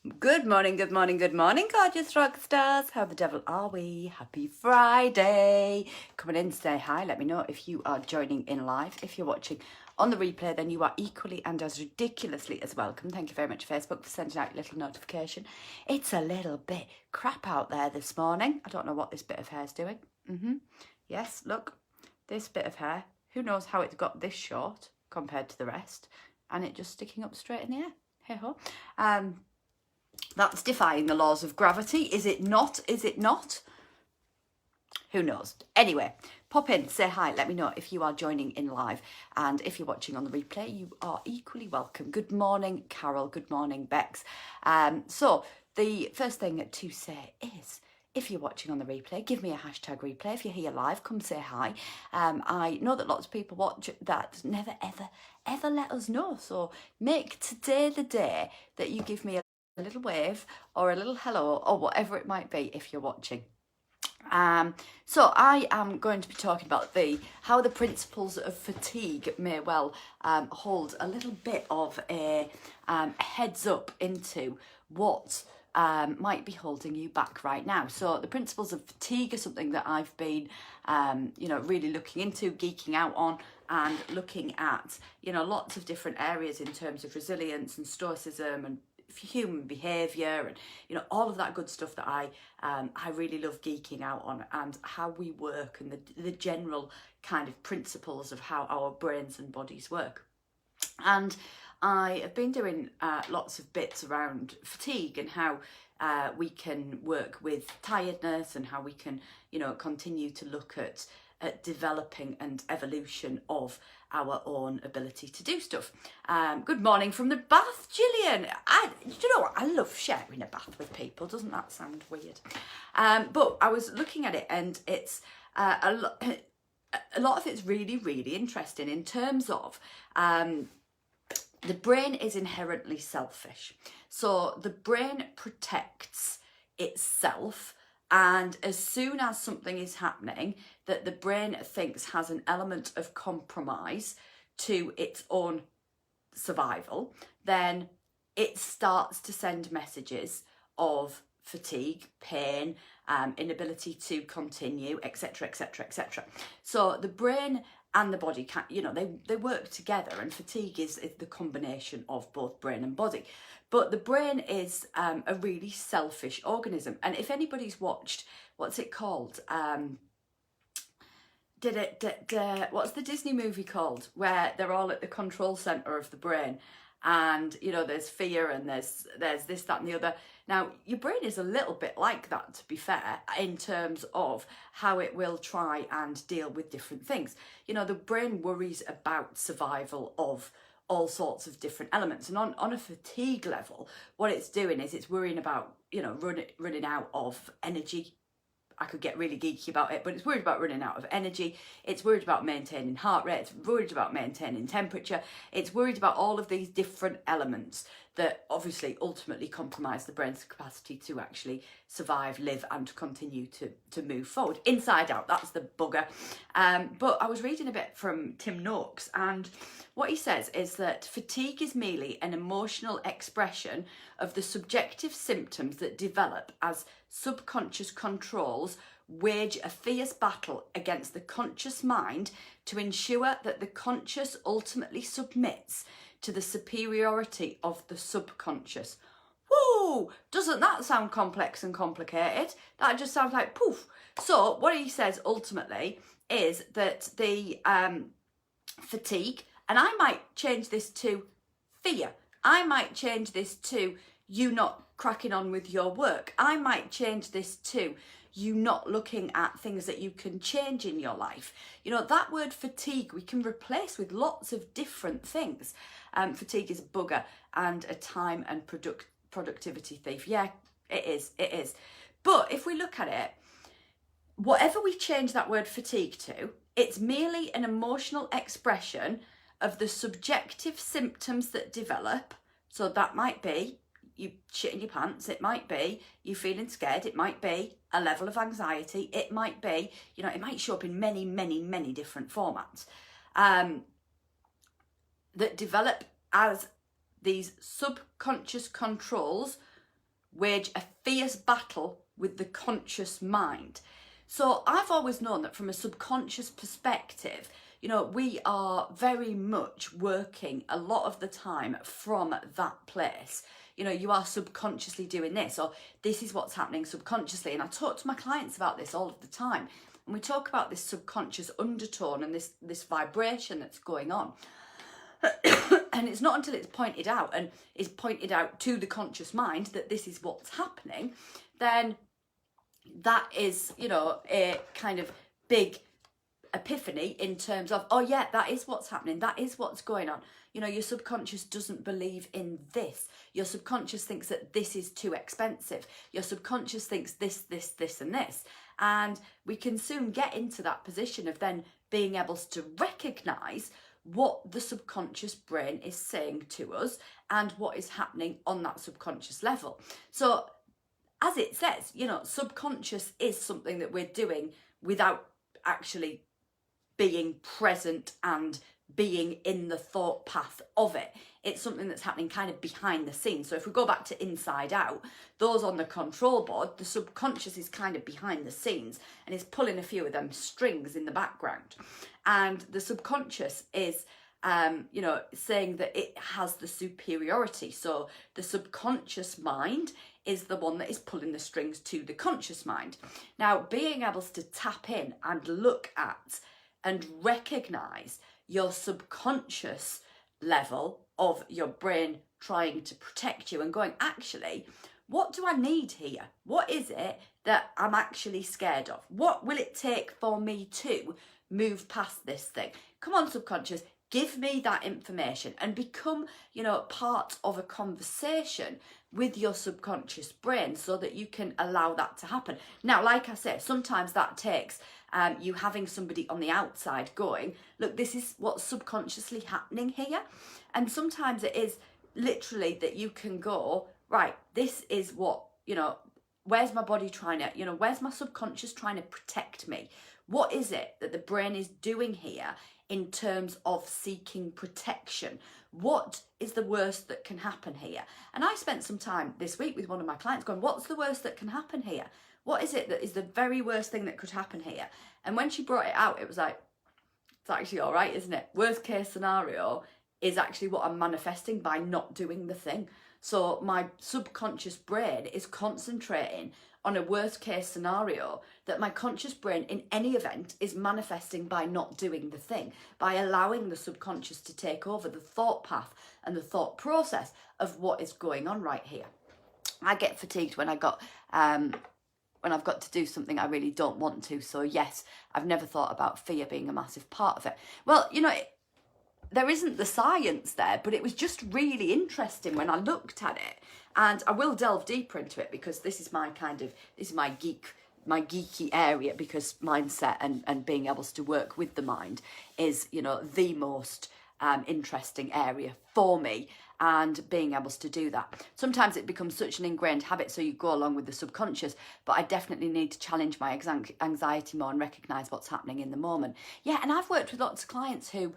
Good morning, good morning, good morning, gorgeous rock stars. How the devil are we? Happy Friday. Coming in, say hi. Let me know if you are joining in live. If you're watching on the replay, then you are equally and as ridiculously as welcome. Thank you very much, Facebook, for sending out your little notification. It's a little bit crap out there this morning. I don't know what this bit of hair's doing. Yes, look, this bit of hair. Who knows how it's got this short compared to the rest? And it just sticking up straight in the air. Hey-ho. That's defying the laws of gravity. Is it not? Is it not? Who knows? Anyway, pop in, say hi, let me know if you are joining in live. And if you're watching on the replay, you are equally welcome. Good morning, Carol. Good morning, Bex. So the first thing to say is, if you're watching on the replay, give me a hashtag replay. If you're here live, come say hi. I know that lots of people watch that never, ever let us know. So make today the day that you give me a little wave or a little hello or whatever it might be if you're watching. So I am going to be talking about how the principles of fatigue may well hold a little bit of a heads up into what might be holding you back right now. So the principles of fatigue are something that I've been really looking into, geeking out on, and looking at lots of different areas in terms of resilience and stoicism and human behaviour and all of that good stuff that I really love geeking out on, and how we work and the general kind of principles of how our brains and bodies work. And I have been doing lots of bits around fatigue and how we can work with tiredness, and how we can continue to look at developing and evolution of our own ability to do stuff. Good morning from the bath, Gillian. You know what? I love sharing a bath with people. Doesn't that sound weird? But I was looking at it, and it's a lot of it's really, really interesting in terms of the brain is inherently selfish. So the brain protects itself, and as soon as something is happening that the brain thinks has an element of compromise to its own survival, then it starts to send messages of fatigue, pain, inability to continue, etc., etc., etc. So the brain and the body can, they work together, and fatigue is the combination of both brain and body. But the brain is a really selfish organism. And if anybody's watched, what's it called? What's the Disney movie called, where they're all at the control center of the brain, and there's fear and there's this, that, and the other. Now your brain is a little bit like that, to be fair, in terms of how it will try and deal with different things. The brain worries about survival of all sorts of different elements, and on a fatigue level, what it's doing is it's worrying about running out of energy. I could get really geeky about it, but it's worried about running out of energy. It's worried about maintaining heart rate. It's worried about maintaining temperature. It's worried about all of these different elements that obviously ultimately compromise the brain's capacity to actually survive, live, and continue to move forward. Inside out, that's the bugger. But I was reading a bit from Tim Noakes, and what he says is that fatigue is merely an emotional expression of the subjective symptoms that develop as subconscious controls wage a fierce battle against the conscious mind to ensure that the conscious ultimately submits to the superiority of the subconscious. Whoa! Doesn't that sound complex and complicated? That just sounds like poof. So what he says ultimately is that the fatigue, and I might change this to fear. I might change this to you not cracking on with your work. I might change this to you not looking at things that you can change in your life. That word fatigue we can replace with lots of different things. Fatigue is a bugger and a time and productivity thief. Yeah, it is. But if we look at it, whatever we change that word fatigue to, it's merely an emotional expression of the subjective symptoms that develop. So that might be you shit in your pants, it might be you feeling scared, it might be a level of anxiety, it might be, it might show up in many, many, many different formats that develop as these subconscious controls wage a fierce battle with the conscious mind. So I've always known that from a subconscious perspective, you know, we are very much working a lot of the time from that place. You know, you are subconsciously doing this, or this is what's happening subconsciously. And I talk to my clients about this all of the time. And we talk about this subconscious undertone and this vibration that's going on. And it's not until it's pointed out and is pointed out to the conscious mind that this is what's happening, then that is, you know, a kind of big epiphany in terms of, oh yeah, that is what's happening, that is what's going on. You know, your subconscious doesn't believe in this. Your subconscious thinks that this is too expensive. Your subconscious thinks this, and this. And we can soon get into that position of then being able to recognise what the subconscious brain is saying to us and what is happening on that subconscious level. So as it says, you know, subconscious is something that we're doing without actually being present and being in the thought path of it. It's something that's happening kind of behind the scenes. So if we go back to Inside Out, those on the control board, the subconscious is kind of behind the scenes and is pulling a few of them strings in the background. And the subconscious is, you know, saying that it has the superiority. So the subconscious mind is the one that is pulling the strings to the conscious mind. Now, being able to tap in and look at and recognise your subconscious level of your brain trying to protect you and going, actually, what do I need here? What is it that I'm actually scared of? What will it take for me to move past this thing? Come on, subconscious, give me that information and become, you know, part of a conversation with your subconscious brain so that you can allow that to happen. Now, like I said, sometimes that takes you having somebody on the outside going, look, this is what's subconsciously happening here. And sometimes it is literally that you can go, right, this is what, you know, where's my body trying to, you know, where's my subconscious trying to protect me? What is it that the brain is doing here in terms of seeking protection? What is the worst that can happen here? And I spent some time this week with one of my clients going, what's the worst that can happen here? What is it that is the very worst thing that could happen here? And when she brought it out, it was like, it's actually all right, isn't it? Worst case scenario is actually what I'm manifesting by not doing the thing. So my subconscious brain is concentrating on a worst case scenario that my conscious brain in any event is manifesting by not doing the thing, by allowing the subconscious to take over the thought path and the thought process of what is going on right here. I get fatigued when I've got to do something I really don't want to. So yes, I've never thought about fear being a massive part of it. Well, you know, there isn't the science there, but it was just really interesting when I looked at it. And I will delve deeper into it because this is my geeky area, because mindset and being able to work with the mind is, you know, the most interesting area for me, and being able to do that. Sometimes it becomes such an ingrained habit, so you go along with the subconscious, but I definitely need to challenge my anxiety more and recognise what's happening in the moment. Yeah, and I've worked with lots of clients who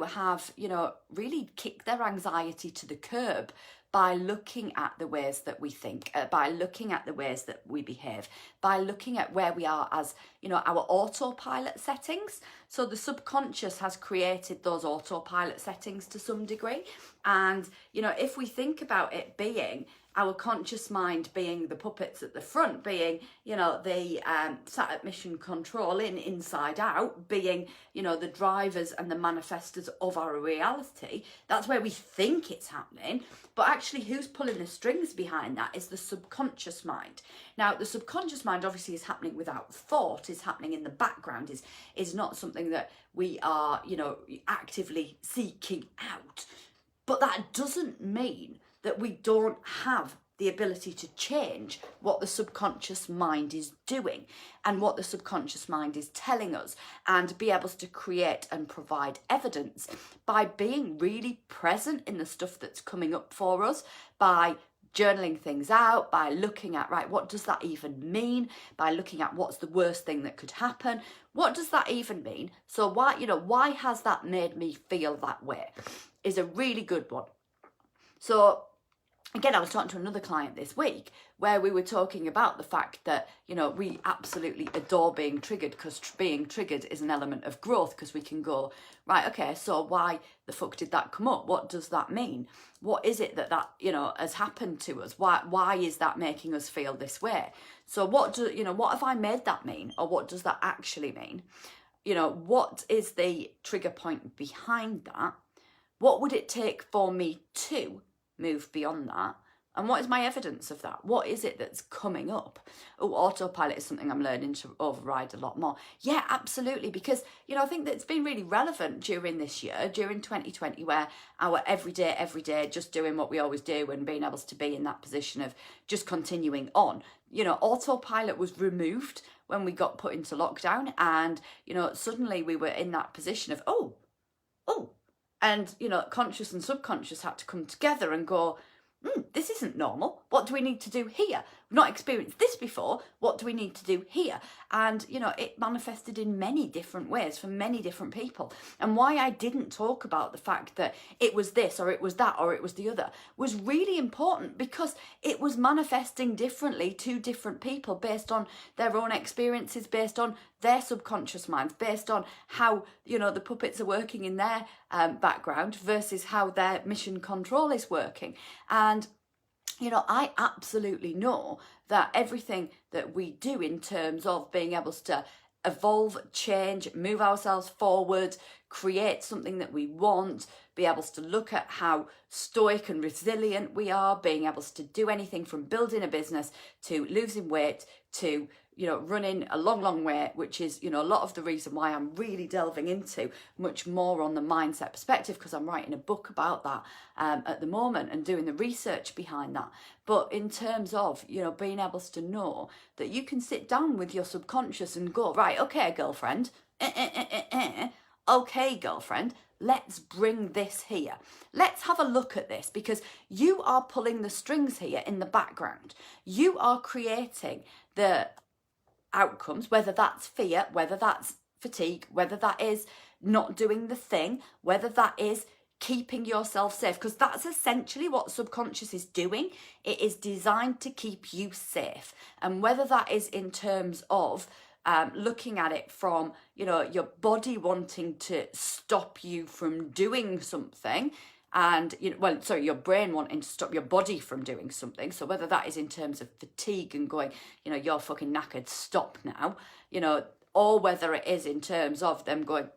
have, you know, really kicked their anxiety to the curb by looking at the ways that we think, by looking at the ways that we behave, by looking at where we are as, you know, our autopilot settings. So the subconscious has created those autopilot settings to some degree. And, you know, if we think about it being our conscious mind being the puppets at the front, being, you know, the sat at mission control inside out, being, you know, the drivers and the manifestors of our reality, that's where we think it's happening. But actually, who's pulling the strings behind that is the subconscious mind. Now, the subconscious mind obviously is happening without thought, is happening in the background, is not something that we are, you know, actively seeking out. But that doesn't mean that we don't have the ability to change what the subconscious mind is doing and what the subconscious mind is telling us, and be able to create and provide evidence by being really present in the stuff that's coming up for us, by journaling things out, by looking at, right, what does that even mean? By looking at what's the worst thing that could happen. What does that even mean? So why has that made me feel that way? Is a really good one. So again, I was talking to another client this week where we were talking about the fact that, you know, we absolutely adore being triggered, because being triggered is an element of growth, because we can go, right, okay, so why the fuck did that come up? What does that mean? What is it that, you know, has happened to us? Why is that making us feel this way? So what have I made that mean? Or what does that actually mean? You know, what is the trigger point behind that? What would it take for me to move beyond that? And what is my evidence of that? What is it that's coming up? Oh, autopilot is something I'm learning to override a lot more. Yeah, absolutely. Because, you know, I think that it's been really relevant during this year, during 2020, where our every day, just doing what we always do and being able to be in that position of just continuing on. You know, autopilot was removed when we got put into lockdown. And, you know, suddenly we were in that position of, oh, and, you know, conscious and subconscious had to come together and go, this isn't normal. What do we need to do here? We've not experienced this before. What do we need to do here? And, you know, it manifested in many different ways for many different people. And why I didn't talk about the fact that it was this or it was that or it was the other was really important, because it was manifesting differently to different people based on their own experiences, based on their subconscious minds, based on how, you know, the puppets are working in their background versus how their mission control is working. And, you know, I absolutely know that everything that we do in terms of being able to evolve, change, move ourselves forward, create something that we want, be able to look at how stoic and resilient we are, being able to do anything from building a business to losing weight to, you know, running a long way, which is, you know, a lot of the reason why I'm really delving into much more on the mindset perspective, because I'm writing a book about that at the moment and doing the research behind that. But in terms of, you know, being able to know that you can sit down with your subconscious and go, right, okay, girlfriend, okay, girlfriend, let's bring this here. Let's have a look at this, because you are pulling the strings here in the background. You are creating the outcomes, whether that's fear, whether that's fatigue, whether that is not doing the thing, whether that is keeping yourself safe, because that's essentially what subconscious is doing. It is designed to keep you safe. And whether that is in terms of looking at it from, you know, your body wanting to stop you from doing something, and, you know, your brain wanting to stop your body from doing something. So whether that is in terms of fatigue and going, you know, you're fucking knackered, stop now, you know, or whether it is in terms of them going,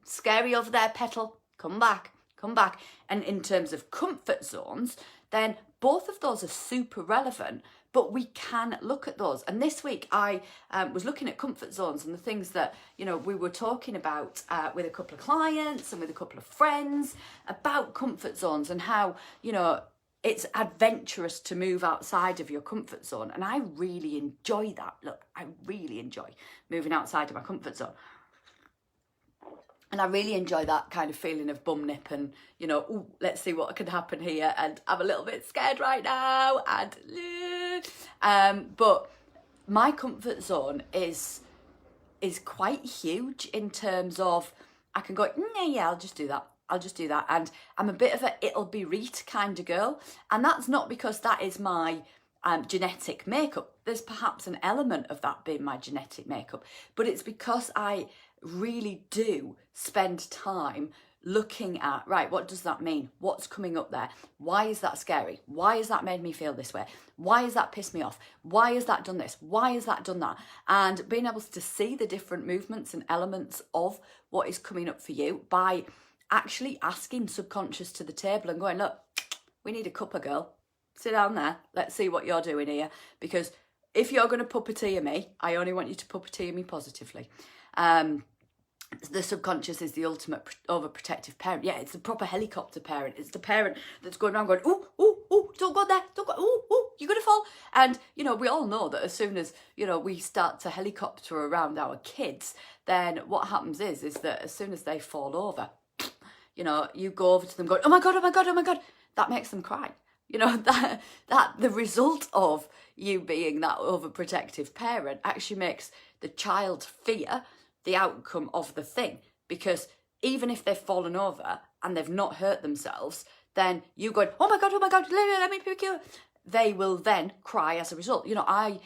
scary over there, petal, come back. And in terms of comfort zones, then both of those are super relevant, but we can look at those. And this week I was looking at comfort zones and the things that, you know, we were talking about with a couple of clients and with a couple of friends about comfort zones and how, you know, it's adventurous to move outside of your comfort zone. And I really enjoy that. Look, I really enjoy moving outside of my comfort zone. And I really enjoy that kind of feeling of bum nip and, you know, ooh, let's see what can happen here. And I'm a little bit scared right now. But my comfort zone is quite huge in terms of I can go, yeah, I'll just do that. And I'm a bit of a it'll be reet kind of girl. And that's not because that is my genetic makeup. There's perhaps an element of that being my genetic makeup, but it's because I really do spend time looking at, right, what does that mean? What's coming up there? Why is that scary? Why has that made me feel this way? Why has that pissed me off? Why has that done this? Why has that done that? And being able to see the different movements and elements of what is coming up for you by actually asking subconscious to the table and going, look, we need a cuppa, girl. Sit down there. Let's see what you're doing here. Because if you're going to puppeteer me, I only want you to puppeteer me positively. The subconscious is the ultimate overprotective parent. Yeah, it's the proper helicopter parent. It's the parent that's going around going, ooh, ooh, ooh, don't go there, don't go, ooh, ooh, you're going to fall. And, you know, we all know that as soon as, you know, we start to helicopter around our kids, then what happens is that as soon as they fall over, you know, you go over to them going, oh my God, oh my God, oh my God. That makes them cry. You know, that the result of you being that overprotective parent actually makes the child fear the outcome of the thing, because even if they've fallen over and they've not hurt themselves, then you going, oh my God, let me pick you up. They will then cry as a result. You know, I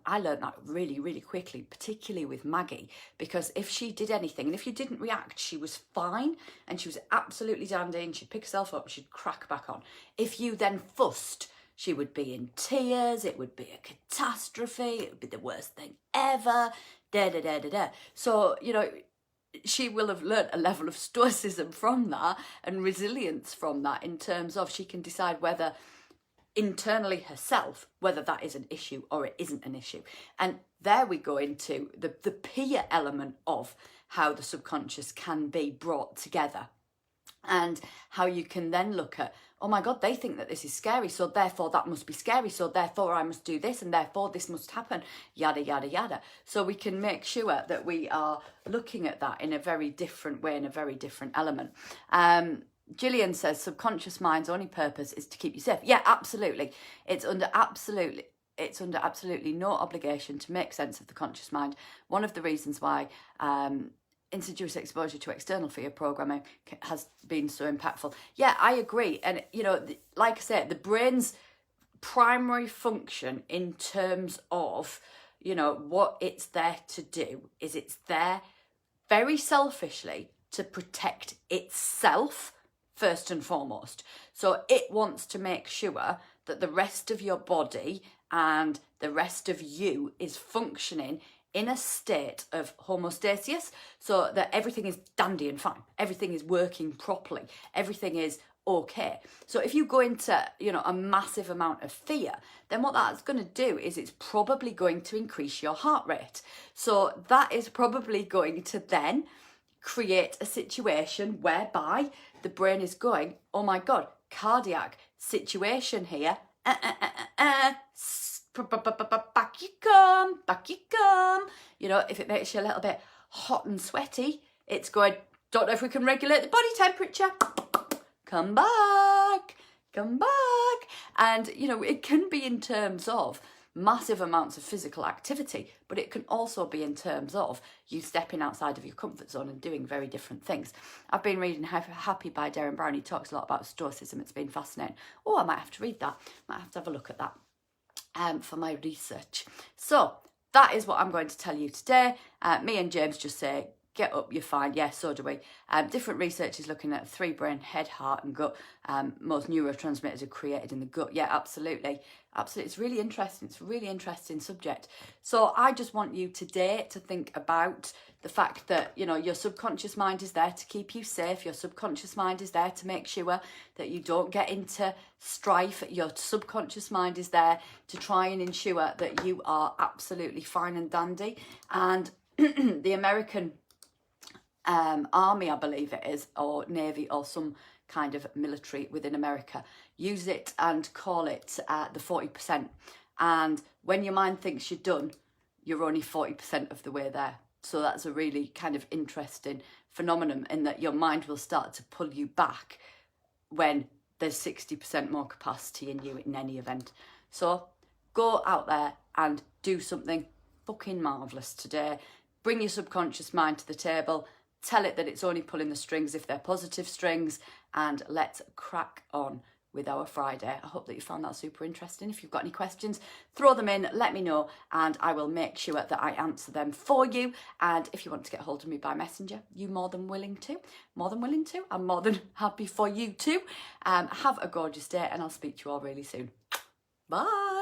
learned that really, really quickly, particularly with Maggie, because if she did anything and if you didn't react, she was fine and she was absolutely dandy and she'd pick herself up, she'd crack back on. If you then fussed, she would be in tears, it would be a catastrophe, it would be the worst thing ever, So, you know, she will have learnt a level of stoicism from that and resilience from that, in terms of she can decide whether internally herself, whether that is an issue or it isn't an issue. And there we go into the peer element of how the subconscious can be brought together, and how you can then look at, oh my God, they think that this is scary, so therefore that must be scary, so therefore I must do this, and therefore this must happen, yada, yada, yada. So we can make sure that we are looking at that in a very different way, in a very different element. Gillian says subconscious mind's only purpose is to keep you safe. Yeah, absolutely. It's under absolutely no obligation to make sense of the conscious mind. One of the reasons why insidious exposure to external fear programming has been so impactful. Yeah, I agree. And, you know, like I said, the brain's primary function in terms of, you know, what it's there to do is it's there very selfishly to protect itself first and foremost. So it wants to make sure that the rest of your body and the rest of you is functioning in a state of homeostasis, so that everything is dandy and fine, everything is working properly, everything is okay. So if you go into, you know, a massive amount of fear, then what that's going to do is it's probably going to increase your heart rate. So that is probably going to then create a situation whereby the brain is going, oh my God, cardiac situation here, back you come. You know, if it makes you a little bit hot and sweaty, it's going, don't know if we can regulate the body temperature. Come back. And, you know, it can be in terms of massive amounts of physical activity, but it can also be in terms of you stepping outside of your comfort zone and doing very different things. I've been reading Happy by Darren Brown. He talks a lot about stoicism. It's been fascinating. Oh, I might have to read that. Might have to have a look at that for my research. So that is what I'm going to tell you today. Me and James just say, get up, you're fine. Yeah, so do we. Different research is looking at 3 brain, head, heart and gut. Most neurotransmitters are created in the gut. Yeah, absolutely. It's really interesting. It's a really interesting subject. So I just want you today to think about the fact that, you know, your subconscious mind is there to keep you safe. Your subconscious mind is there to make sure that you don't get into strife. Your subconscious mind is there to try and ensure that you are absolutely fine and dandy. And the American Army, I believe it is, or Navy, or some kind of military within America, use it and call it the 40%. And when your mind thinks you're done, you're only 40% of the way there. So that's a really kind of interesting phenomenon, in that your mind will start to pull you back when there's 60% more capacity in you in any event. So go out there and do something fucking marvellous today. Bring your subconscious mind to the table. Tell it that it's only pulling the strings if they're positive strings, and let's crack on with our Friday. I hope that you found that super interesting. If you've got any questions, throw them in, let me know, and I will make sure that I answer them for you. And if you want to get hold of me by messenger, you're more than willing to. I'm more than happy for you too. Have a gorgeous day, and I'll speak to you all really soon. Bye.